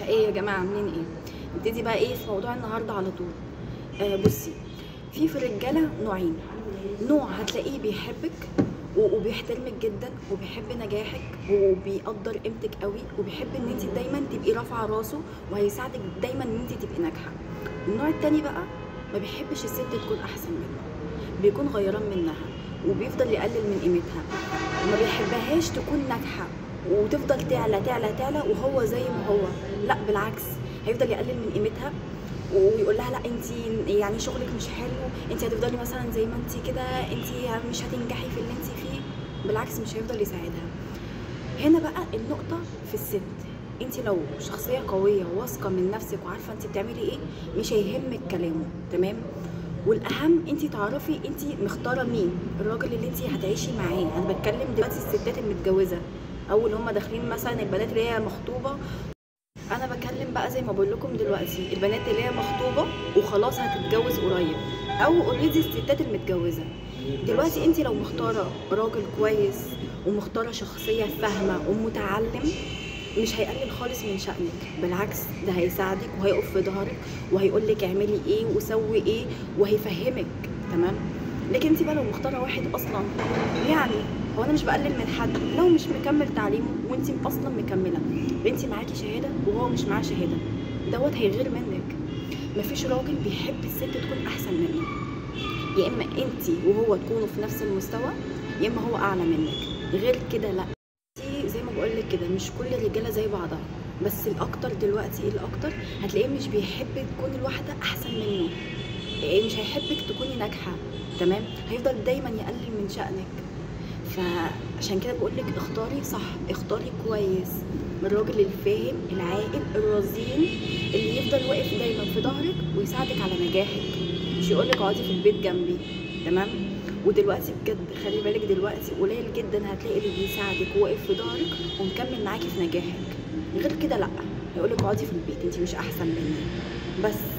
ايه يا جماعه عاملين ايه؟ نبتدي بقى ايه في موضوع النهارده على طول. بصي، في الرجاله نوعين. نوع هتلاقيه بيحبك وبيحترمك جدا وبيحب نجاحك وبيقدر قيمتك قوي وبيحب ان انت دايما تبقي رافعه راسه وهيساعدك دايما ان انت تبقي ناجحه. النوع التاني بقى ما بيحبش الست تكون احسن منه، بيكون غيران منها وبيفضل يقلل من قيمتها وما بيحبهاش تكون ناجحه وتفضل تعلى تعلى تعلى وهو زي ما هو. لا بالعكس، هيفضل يقلل من قيمتها ويقول لها لا انت يعني شغلك مش حلو، انت هتفضلي مثلا زي ما انت كده، انت مش هتنجحي في اللي انت فيه. بالعكس مش هيفضل يساعدها. هنا بقى النقطة في الست، انت لو شخصية قوية واثقة من نفسك وعارفة انت بتعملي ايه مش هيهمك كلامه، تمام؟ والاهم انت تعرفي انت مختاره مين الراجل اللي انت هتعيشي معاه. انا بتكلم دلوقتي الستات المتجوزه او اللي هم داخلين مثلا البنات اللي هي مخطوبه. انا بكلم بقى زي ما بقول لكم دلوقتي البنات اللي هي مخطوبه وخلاص هتتجوز قريب، او اوريدي الستات المتجوزه. دلوقتي انت لو مختاره راجل كويس ومختاره شخصيه فاهمه ومتعلم مش هيقلل خالص من شأنك، بالعكس ده هيساعدك وهيقف في ظهرك وهيقولك اعملي ايه وسوي ايه وهيفهمك، تمام؟ لكن انت بقى لو مختاره واحد اصلا، يعني هو انا مش بقلل من حد، لو مش مكمل تعليمه وانت اصلا مكمله، انت معاكي شهاده وهو مش معاه شهاده، دوت هيغير منك. مفيش راجل بيحب الست تكون احسن منه، يا اما انت وهو تكونوا في نفس المستوى يا اما هو اعلى منك، غير كده لا. زي ما بقول لك كده مش كل الرجاله زي بعضها، بس الاكتر دلوقتي الاكتر هتلاقيه مش بيحب تكون الواحده احسن منه، مش هيحبك تكوني ناجحه، تمام؟ هيفضل دايما يقلل من شأنك. فعشان كده بقول لك اختاري صح، اختاري كويس، الراجل الفاهم العاقل الرزين اللي يفضل واقف دايما في ظهرك ويساعدك على نجاحك، مش يقولك اقعدي في البيت جنبي، تمام؟ ودلوقتي بجد خلي بالك دلوقتي قليل جدا هتلاقي اللي بيساعدك وواقف في ظهرك ومكمل معاكي في نجاحك، غير كده لا، هيقولك اقعدي في البيت انت مش احسن مني بس.